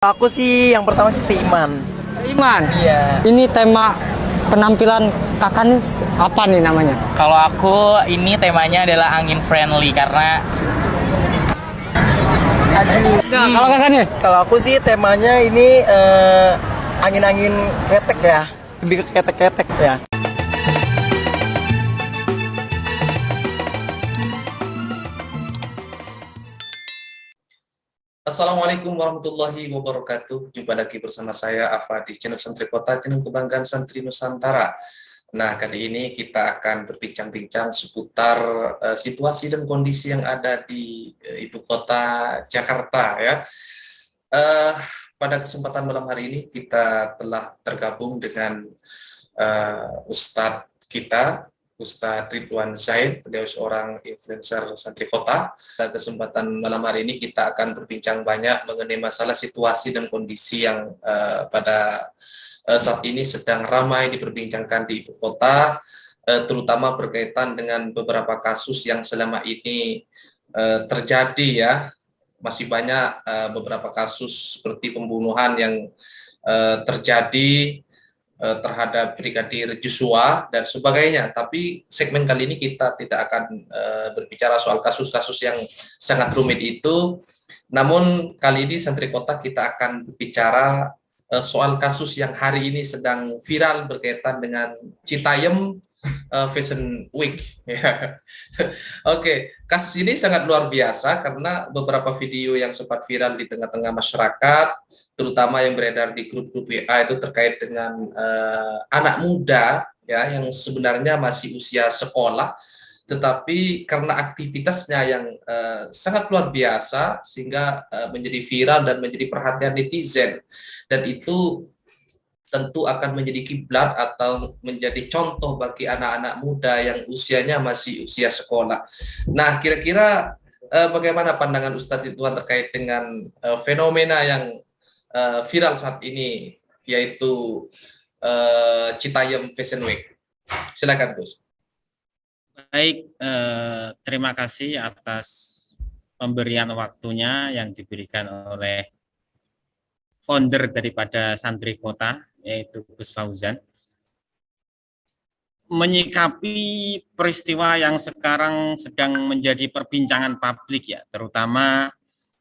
Aku sih yang pertama sih seiman. Seiman. Iya. Ini tema penampilan kakak nih apa nih namanya? Kalau aku ini temanya adalah angin friendly karena Nah, kalau kakak nih? Kalau aku sih temanya ini angin-angin ketek ya. Lebih ke ketek-ketek ya. Assalamualaikum warahmatullahi wabarakatuh. Jumpa lagi bersama saya Afa di channel Santri Kota, channel kebanggaan Santri Nusantara. Nah, kali ini kita akan berbincang-bincang seputar situasi dan kondisi yang ada di ibu kota Jakarta ya. Eh, Pada kesempatan malam hari ini kita telah tergabung dengan Ustadz kita, Ustadz Ridwan Zain, beliau seorang influencer Santri Kota. Pada kesempatan malam hari ini kita akan berbincang banyak mengenai masalah situasi dan kondisi yang pada saat ini sedang ramai diperbincangkan di ibu kota, terutama berkaitan dengan beberapa kasus yang selama ini terjadi ya. Masih banyak beberapa kasus seperti pembunuhan yang terjadi terhadap Brigadir Joshua dan sebagainya. Tapi segmen kali ini kita tidak akan berbicara soal kasus-kasus yang sangat rumit itu. Namun kali ini Santri Kota kita akan berbicara soal kasus yang hari ini sedang viral berkaitan dengan Citayam Fashion Week. Oke, kasus ini sangat luar biasa karena beberapa video yang sempat viral di tengah-tengah masyarakat, terutama yang beredar di grup-grup WA itu terkait dengan anak muda ya yang sebenarnya masih usia sekolah, tetapi karena aktivitasnya yang sangat luar biasa sehingga menjadi viral dan menjadi perhatian netizen, dan itu tentu akan menjadi kiblat atau menjadi contoh bagi anak-anak muda yang usianya masih usia sekolah. Nah, kira-kira bagaimana pandangan Ustadz Ridwan terkait dengan fenomena yang viral saat ini, yaitu Citayam Fashion Week? Silakan, Gus. Baik, terima kasih atas pemberian waktunya yang diberikan oleh founder daripada Santri Kota, yaitu Gus Fauzan. Menyikapi peristiwa yang sekarang sedang menjadi perbincangan publik ya, terutama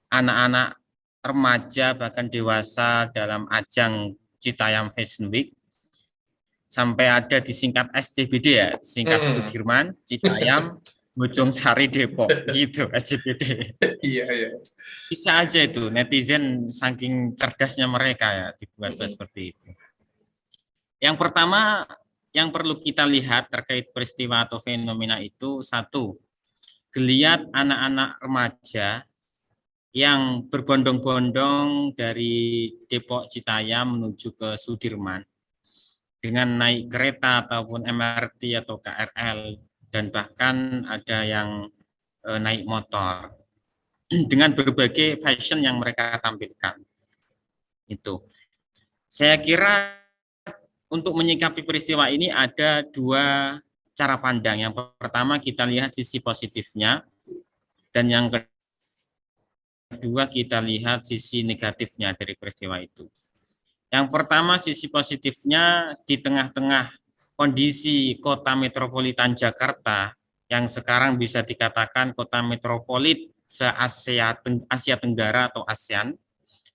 anak-anak remaja bahkan dewasa dalam ajang Citayam Fashion Week, sampai ada disingkat SCBD ya, singkat Sudirman, Citayam, Bojong Sari, Depok, gitu SCBD. Iya, iya. Bisa aja itu, netizen saking cerdasnya mereka ya, dibuat-buat seperti itu. Yang pertama, yang perlu kita lihat terkait peristiwa atau fenomena itu, satu, geliat anak-anak remaja yang berbondong-bondong dari Depok Citayam menuju ke Sudirman dengan naik kereta ataupun MRT atau KRL, dan bahkan ada yang naik motor dengan berbagai fashion yang mereka tampilkan. Itu. Saya kira untuk menyikapi peristiwa ini ada dua cara pandang. Yang pertama kita lihat sisi positifnya, dan yang kedua kita lihat sisi negatifnya dari peristiwa itu. Yang pertama sisi positifnya, di tengah-tengah kondisi kota metropolitan Jakarta yang sekarang bisa dikatakan kota metropolit se-Asia Tenggara atau ASEAN,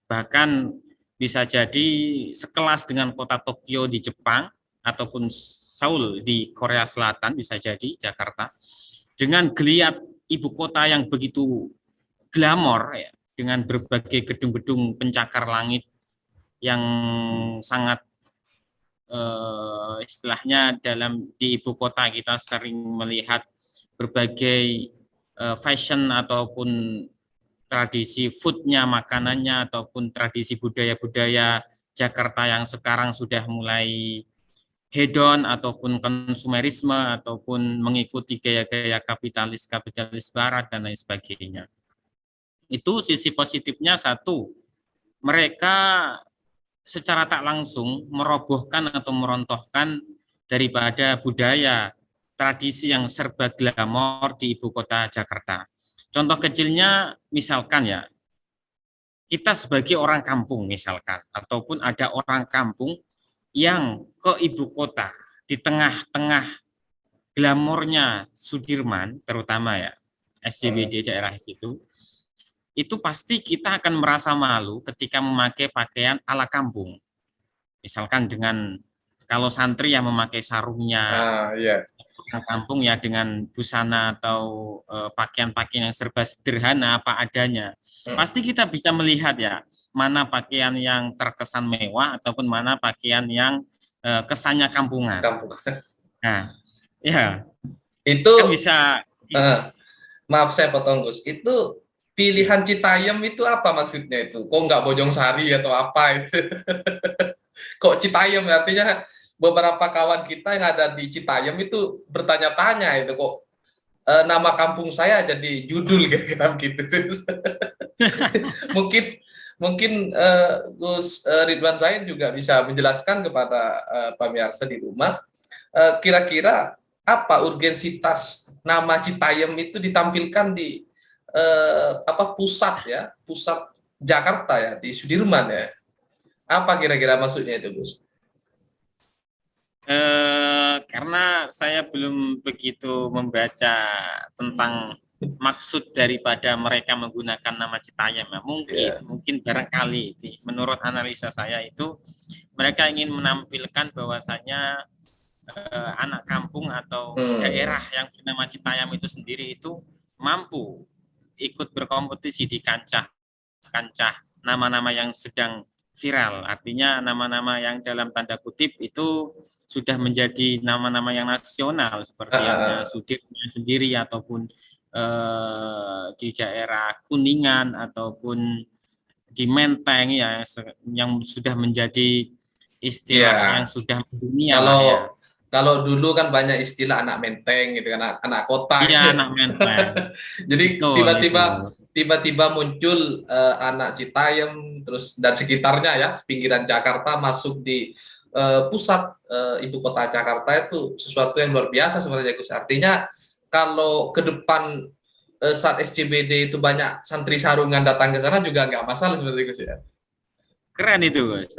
bahkan bisa jadi sekelas dengan kota Tokyo di Jepang ataupun Seoul di Korea Selatan, bisa jadi Jakarta, dengan geliat ibu kota yang begitu glamor ya, dengan berbagai gedung-gedung pencakar langit yang sangat istilahnya di ibu kota kita sering melihat berbagai fashion ataupun tradisi foodnya, makanannya, ataupun tradisi budaya-budaya Jakarta yang sekarang sudah mulai hedon ataupun konsumerisme ataupun mengikuti gaya-gaya kapitalis barat dan lain sebagainya. Itu sisi positifnya. Satu, mereka secara tak langsung merobohkan atau merontohkan daripada budaya tradisi yang serba glamor di ibu kota Jakarta. Contoh kecilnya misalkan ya, kita sebagai orang kampung misalkan, ataupun ada orang kampung yang ke ibu kota di tengah-tengah glamornya Sudirman, terutama ya SCBD daerah itu pasti kita akan merasa malu ketika memakai pakaian ala kampung. Misalkan dengan kalau santri yang memakai sarungnya, Iya. orang kampung ya dengan busana atau pakaian-pakaian yang serba sederhana apa adanya. Pasti kita bisa melihat ya mana pakaian yang terkesan mewah ataupun mana pakaian yang kesannya kampungan. Kampung. Nah, ya Itu kan bisa. maaf saya potong Gus. Itu pilihan Citayam itu apa maksudnya itu? Kok nggak Bojongsari atau apa itu? Kok Citayam? Artinya beberapa kawan kita yang ada di Citayam itu bertanya-tanya itu kok nama kampung saya jadi judul kira-kira begitu. mungkin mungkin Gus Ridwan Zain juga bisa menjelaskan kepada pemirsa di rumah kira-kira apa urgensitas nama Citayam itu ditampilkan di pusat Jakarta ya, di Sudirman ya. Apa kira-kira maksudnya itu, Gus? Karena saya belum begitu membaca tentang maksud daripada mereka menggunakan nama Citayam ya. Mungkin barangkali menurut analisa saya itu mereka ingin menampilkan bahwasanya anak kampung atau daerah yang bernama Citayam itu sendiri itu mampu ikut berkompetisi di kancah nama-nama yang sedang viral. Artinya nama-nama yang dalam tanda kutip itu sudah menjadi nama-nama yang nasional seperti yang Sudirman sendiri ataupun di daerah Kuningan ataupun di Menteng ya yang sudah menjadi istilah yang sudah mendunia. Kalau dulu kan banyak istilah anak menteng gitu kan, anak kota. Iya, anak menteng. Jadi tiba-tiba muncul anak Citayam terus dan sekitarnya ya, pinggiran Jakarta masuk di pusat ibu kota Jakarta itu sesuatu yang luar biasa sebenarnya Gus. Artinya kalau ke depan saat SCBD itu banyak santri sarungan datang ke sana juga nggak masalah sebenarnya Gus ya. Keren itu Gus.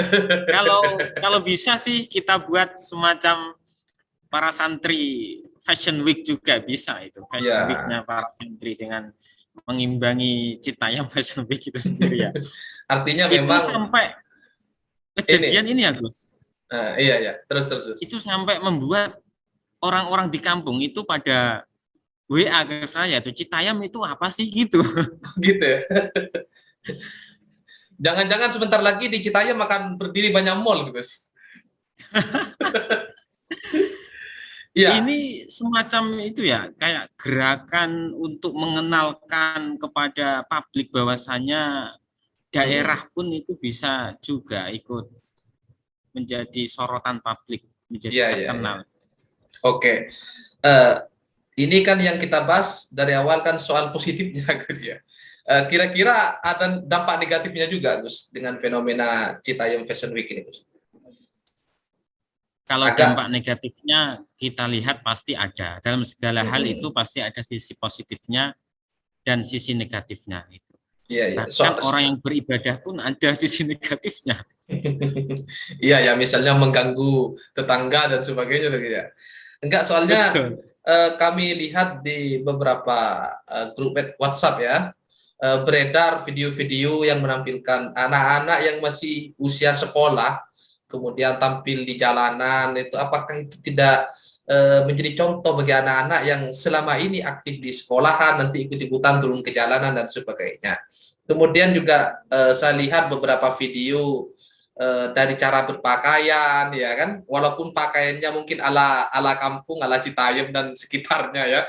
Kalau bisa sih kita buat semacam para santri Fashion Week juga bisa itu. Fashion Week-nya para santri dengan mengimbangi Citayam Fashion Week itu sendiri ya. Artinya itu memang sampai kejadian ini ya Gus. Iya. Terus. Itu sampai membuat orang-orang di kampung itu pada WA ke saya tuh, Citayam itu apa sih gitu. Gitu ya. Jangan-jangan sebentar lagi di Citayam akan berdiri banyak mall, Gus. Ya. Ini semacam itu ya, kayak gerakan untuk mengenalkan kepada publik bahwasanya daerah pun itu bisa juga ikut menjadi sorotan publik, menjadi terkenal. Oke. Ini kan yang kita bahas dari awal kan soal positifnya, Gus ya. Kira-kira ada dampak negatifnya juga, Gus, dengan fenomena Citayam Fashion Week ini, Gus? Kalau dampak negatifnya kita lihat pasti ada. Dalam segala hal itu pasti ada sisi positifnya dan sisi negatifnya. Iya. Bahkan orang yang beribadah pun ada sisi negatifnya. Iya ya, misalnya mengganggu tetangga dan sebagainya, ya. Enggak, soalnya kami lihat di beberapa grup WhatsApp ya, beredar video-video yang menampilkan anak-anak yang masih usia sekolah kemudian tampil di jalanan. Itu apakah itu tidak menjadi contoh bagi anak-anak yang selama ini aktif di sekolahan nanti ikut-ikutan turun ke jalanan dan sebagainya. Kemudian juga saya lihat beberapa video dari cara berpakaian ya kan, walaupun pakaiannya mungkin ala kampung, ala Citayam dan sekitarnya ya,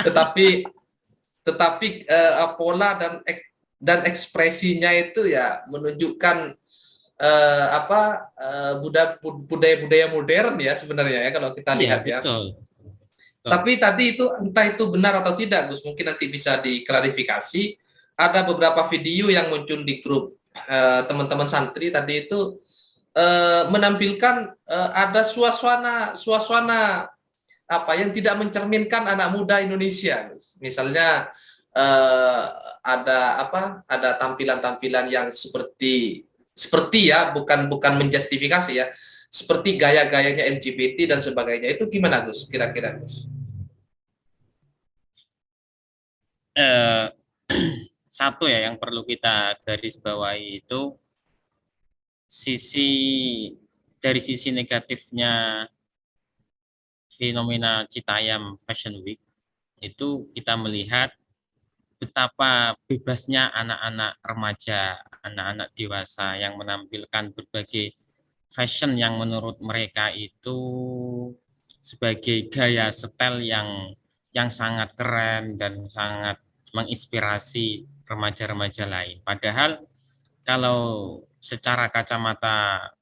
tetapi pola dan ekspresinya itu ya menunjukkan budaya-budaya modern ya sebenarnya ya kalau kita lihat ya. Betul. Tapi tadi itu entah itu benar atau tidak, Gus, mungkin nanti bisa diklarifikasi. Ada beberapa video yang muncul di grup teman-teman santri tadi itu menampilkan ada suasana apa yang tidak mencerminkan anak muda Indonesia, Gus. Misalnya ada apa? Ada tampilan-tampilan yang seperti ya, bukan menjustifikasi ya, seperti gaya-gayanya LGBT dan sebagainya. Itu gimana Gus? Kira-kira Gus? Eh, Satu ya yang perlu kita garis bawahi itu sisi dari sisi negatifnya fenomena Citayam Fashion Week itu kita melihat betapa bebasnya anak-anak remaja, anak-anak dewasa yang menampilkan berbagai fashion yang menurut mereka itu sebagai gaya setel yang sangat keren dan sangat menginspirasi remaja-remaja lain. Padahal kalau secara kacamata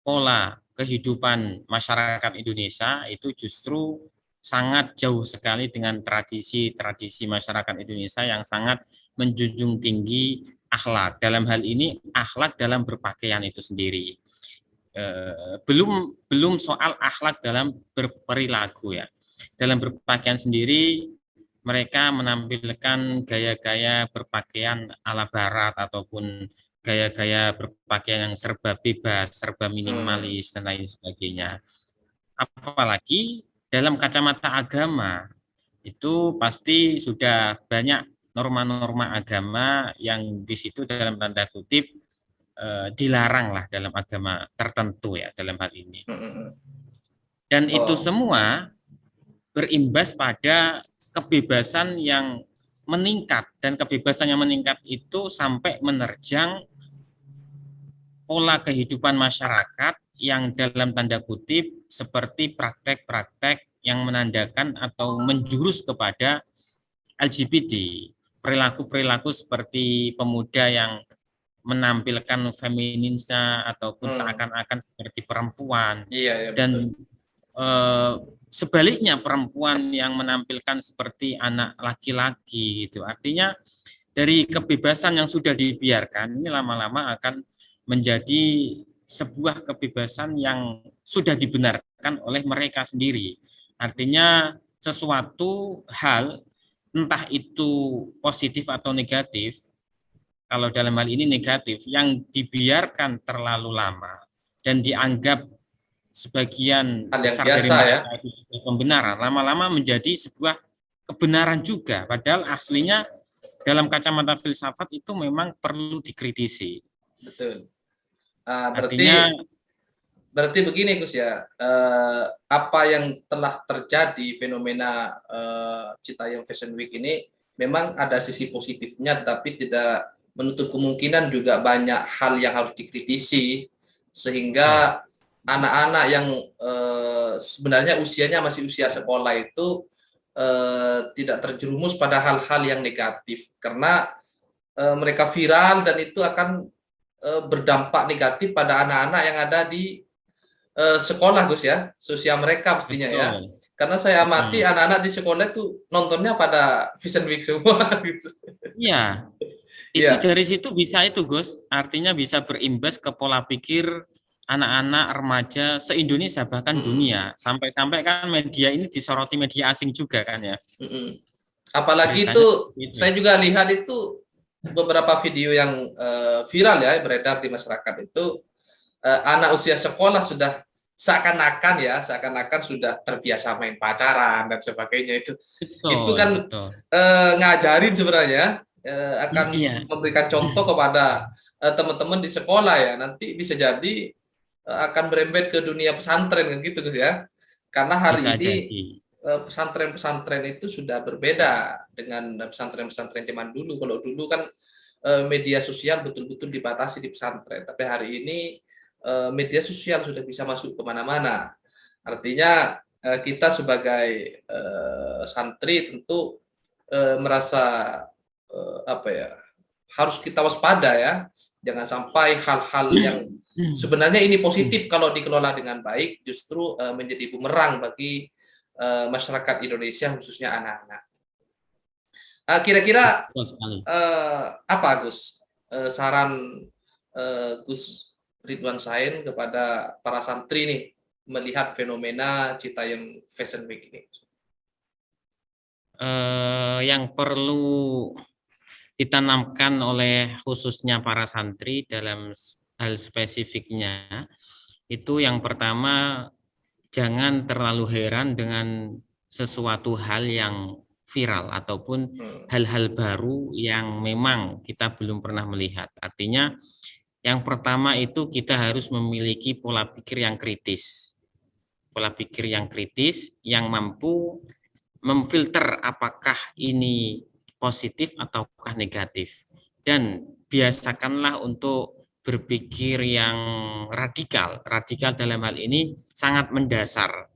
pola kehidupan masyarakat Indonesia itu justru sangat jauh sekali dengan tradisi-tradisi masyarakat Indonesia yang sangat menjunjung tinggi akhlak. Dalam hal ini akhlak dalam berpakaian itu sendiri. Belum soal akhlak dalam berperilaku ya. Dalam berpakaian sendiri mereka menampilkan gaya-gaya berpakaian ala barat ataupun gaya-gaya berpakaian yang serba bebas, serba minimalis dan lain sebagainya. Apalagi dalam kacamata agama itu pasti sudah banyak norma-norma agama yang di situ dalam tanda kutip dilarang lah dalam agama tertentu ya dalam hal ini. Dan itu semua berimbas pada kebebasan yang meningkat, dan kebebasan yang meningkat itu sampai menerjang pola kehidupan masyarakat yang dalam tanda kutip seperti praktek-praktek yang menandakan atau menjurus kepada LGBT, perilaku-perilaku seperti pemuda yang menampilkan feminisme ataupun seakan-akan seperti perempuan. Iya, dan sebaliknya perempuan yang menampilkan seperti anak laki-laki gitu. Artinya dari kebebasan yang sudah dibiarkan ini lama-lama akan menjadi sebuah kebebasan yang sudah dibenarkan oleh mereka sendiri. Artinya sesuatu hal entah itu positif atau negatif, kalau dalam hal ini negatif, yang dibiarkan terlalu lama dan dianggap sebagian Hal yang besar biasa dari ya. mereka itu sebuah pembenaran, lama-lama menjadi sebuah kebenaran juga. Padahal aslinya dalam kacamata filsafat itu memang perlu dikritisi. Betul. Artinya, Berarti begini Gus ya, apa yang telah terjadi fenomena Citayam Fashion Week ini memang ada sisi positifnya, tapi tidak menutup kemungkinan juga banyak hal yang harus dikritisi, sehingga anak-anak yang sebenarnya usianya masih usia sekolah itu tidak terjerumus pada hal-hal yang negatif, karena mereka viral dan itu akan berdampak negatif pada anak-anak yang ada di sekolah Gus ya, sosial mereka pastinya ya. Karena saya amati anak-anak di sekolah itu nontonnya pada Fashion Week semua gitu. iya, itu dari situ bisa itu Gus, artinya bisa berimbas ke pola pikir anak-anak remaja se-Indonesia bahkan dunia. Sampai-sampai kan media ini disoroti media asing juga kan ya. Apalagi Beritanya itu saya juga lihat itu beberapa video yang viral ya beredar di masyarakat itu anak usia sekolah sudah seakan-akan sudah terbiasa main pacaran dan sebagainya itu. Itu kan ngajarin sebenarnya akan memberikan contoh kepada teman-teman di sekolah ya, nanti bisa jadi akan berembet ke dunia pesantren kan gitu Gus ya. Karena hari ini pesantren-pesantren itu sudah berbeda dengan pesantren-pesantren zaman dulu. Kalau dulu kan media sosial betul-betul dibatasi di pesantren, tapi hari ini media sosial sudah bisa masuk kemana-mana. Artinya kita sebagai santri tentu merasa apa ya, harus kita waspada ya, jangan sampai hal-hal yang sebenarnya ini positif kalau dikelola dengan baik justru menjadi bumerang bagi masyarakat Indonesia khususnya anak-anak. Kira-kira apa Gus saran Gus Ridwan Sain kepada para santri nih melihat fenomena Citayam Fashion Week ini? Yang perlu ditanamkan oleh khususnya para santri dalam hal spesifiknya, itu yang pertama, jangan terlalu heran dengan sesuatu hal yang viral ataupun hal-hal baru yang memang kita belum pernah melihat. Artinya yang pertama itu kita harus memiliki pola pikir yang kritis. Pola pikir yang kritis yang mampu memfilter apakah ini positif ataukah negatif. Dan biasakanlah untuk berpikir yang radikal. Radikal dalam hal ini sangat mendasar.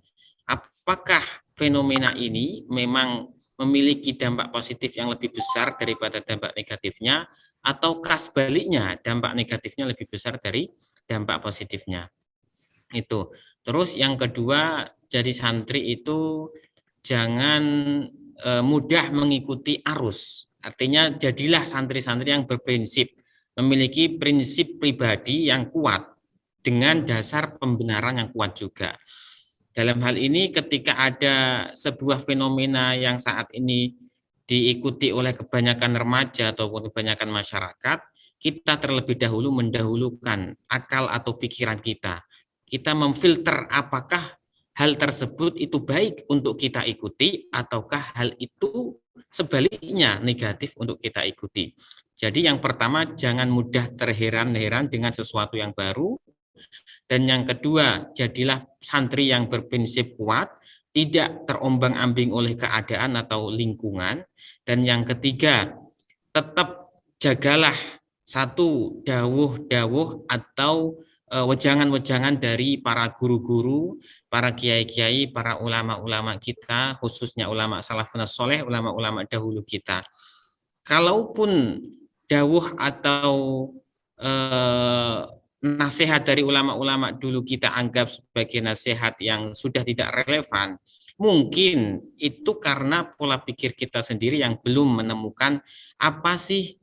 Apakah fenomena ini memang memiliki dampak positif yang lebih besar daripada dampak negatifnya, ataukah sebaliknya dampak negatifnya lebih besar dari dampak positifnya. Itu. Terus yang kedua, jadi santri itu jangan mudah mengikuti arus. Artinya jadilah santri-santri yang berprinsip, memiliki prinsip pribadi yang kuat dengan dasar pembenaran yang kuat juga. Dalam hal ini ketika ada sebuah fenomena yang saat ini diikuti oleh kebanyakan remaja ataupun kebanyakan masyarakat, kita terlebih dahulu mendahulukan akal atau pikiran kita. Kita memfilter apakah hal tersebut itu baik untuk kita ikuti ataukah hal itu sebaliknya negatif untuk kita ikuti. Jadi yang pertama, jangan mudah terheran-heran dengan sesuatu yang baru. Dan yang kedua, jadilah santri yang berprinsip kuat, tidak terombang-ambing oleh keadaan atau lingkungan. Dan yang ketiga, tetap jagalah satu dawuh-dawuh atau wejangan-wejangan dari para guru-guru, para kiai-kiai, para ulama-ulama kita, khususnya ulama salafun soleh, ulama-ulama dahulu kita. Kalaupun dawuh atau nasihat dari ulama-ulama dulu kita anggap sebagai nasihat yang sudah tidak relevan, mungkin itu karena pola pikir kita sendiri yang belum menemukan apa sih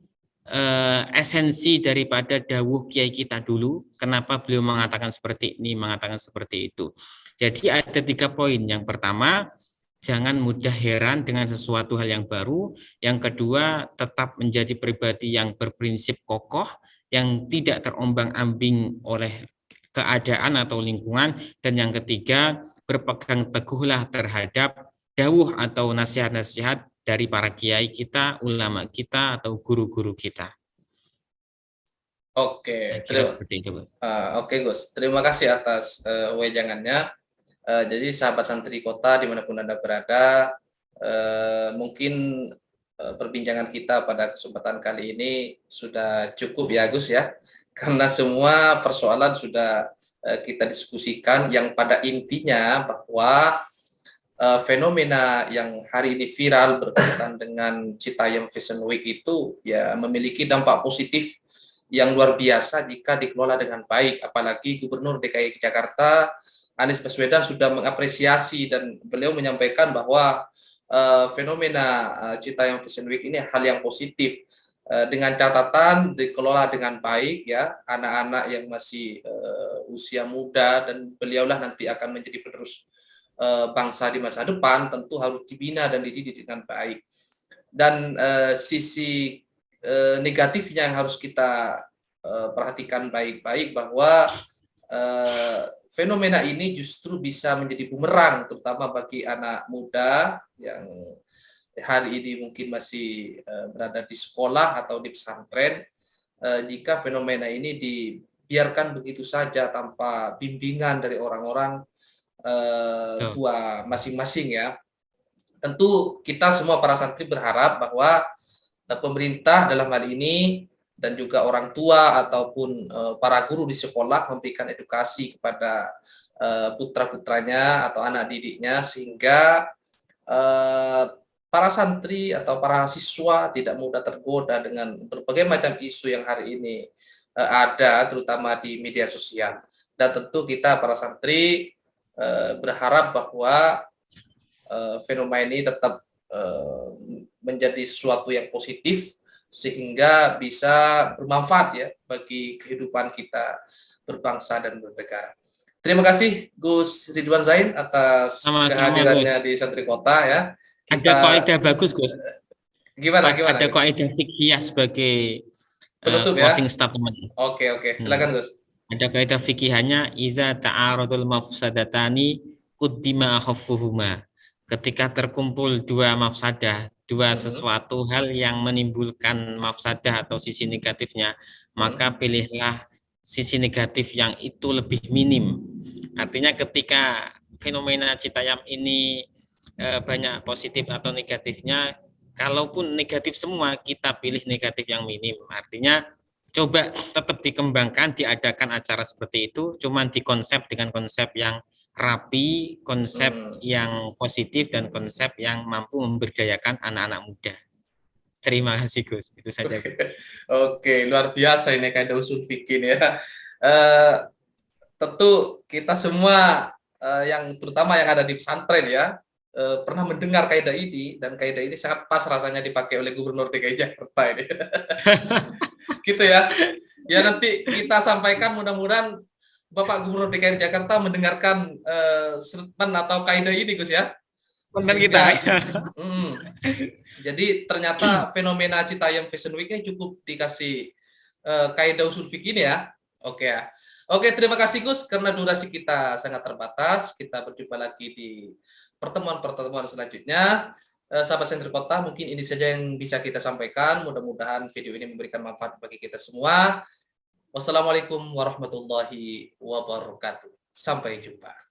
esensi daripada dawuh kiai kita dulu, kenapa beliau mengatakan seperti ini, mengatakan seperti itu. Jadi ada 3 poin. Yang pertama, jangan mudah heran dengan sesuatu hal yang baru. Yang kedua, tetap menjadi pribadi yang berprinsip kokoh, yang tidak terombang-ambing oleh keadaan atau lingkungan. Dan yang ketiga, berpegang teguhlah terhadap dawuh atau nasihat-nasihat dari para kiai kita, ulama kita, atau guru-guru kita. Oke, seperti itu, Gus. Oke, Gus. Terima kasih atas wejangannya. Jadi sahabat santri kota dimanapun Anda berada, mungkin perbincangan kita pada kesempatan kali ini sudah cukup ya, Gus ya. Karena semua persoalan sudah kita diskusikan yang pada intinya bahwa fenomena yang hari ini viral berkaitan dengan Citayam Fashion Week itu ya memiliki dampak positif yang luar biasa jika dikelola dengan baik. Apalagi Gubernur DKI Jakarta Anies Baswedan sudah mengapresiasi dan beliau menyampaikan bahwa fenomena Citayam Fashion Week ini hal yang positif, dengan catatan dikelola dengan baik ya, anak-anak yang masih usia muda dan beliaulah nanti akan menjadi penerus bangsa di masa depan, tentu harus dibina dan dididik dengan baik. Dan sisi negatifnya yang harus kita perhatikan baik-baik bahwa fenomena ini justru bisa menjadi bumerang, terutama bagi anak muda yang hari ini mungkin masih berada di sekolah atau di pesantren. Jika fenomena ini dibiarkan begitu saja tanpa bimbingan dari orang-orang tua masing-masing ya, tentu kita semua para santri berharap bahwa pemerintah dalam hal ini dan juga orang tua ataupun para guru di sekolah memberikan edukasi kepada putra-putranya atau anak didiknya sehingga para santri atau para siswa tidak mudah tergoda dengan berbagai macam isu yang hari ini ada, terutama di media sosial. Dan tentu kita para santri berharap bahwa fenomena ini tetap menjadi sesuatu yang positif sehingga bisa bermanfaat ya bagi kehidupan kita berbangsa dan bernegara. Terima kasih Gus Ridwan Zain atas kehadirannya di Santri Kota ya. Ada kaidah bagus, Gus. Gimana gimana? Ada Gus? kaidah fikih sebagai Penutup ya. closing statement. Oke, silakan Gus. Ada kaidah fikihnya iza ta'aradul mafsadatani quddima akhaffuhuma. Ketika terkumpul dua mafsadah, dua sesuatu hal yang menimbulkan mafsadah atau sisi negatifnya, maka pilihlah sisi negatif yang itu lebih minim. Artinya ketika fenomena Citayam ini banyak positif atau negatifnya, kalaupun negatif semua, kita pilih negatif yang minim. Artinya coba tetap dikembangkan, diadakan acara seperti itu, cuman dikonsep dengan konsep yang rapi, konsep yang positif, dan konsep yang mampu memberdayakan anak-anak muda. Terima kasih Gus, itu saja. Oke, luar biasa ini kaidah usul fikih ya. Tentu kita semua yang terutama yang ada di pesantren ya pernah mendengar kaidah ini, dan kaidah ini sangat pas rasanya dipakai oleh Gubernur DKI Jakarta ini. Gitu ya. Ya nanti kita sampaikan, mudah-mudahan Bapak Gubernur DKI Jakarta mendengarkan statement atau kaidah ini Gus ya. Konten kita. Jadi ternyata fenomena Citayam Fashion Week ini cukup dikasih kaidah usul fikih ini ya. Oke ya. Oke, terima kasih Gus, karena durasi kita sangat terbatas. Kita berjumpa lagi di pertemuan-pertemuan selanjutnya. Sahabat Sentri Kota, mungkin ini saja yang bisa kita sampaikan. Mudah-mudahan video ini memberikan manfaat bagi kita semua. Wassalamualaikum warahmatullahi wabarakatuh. Sampai jumpa.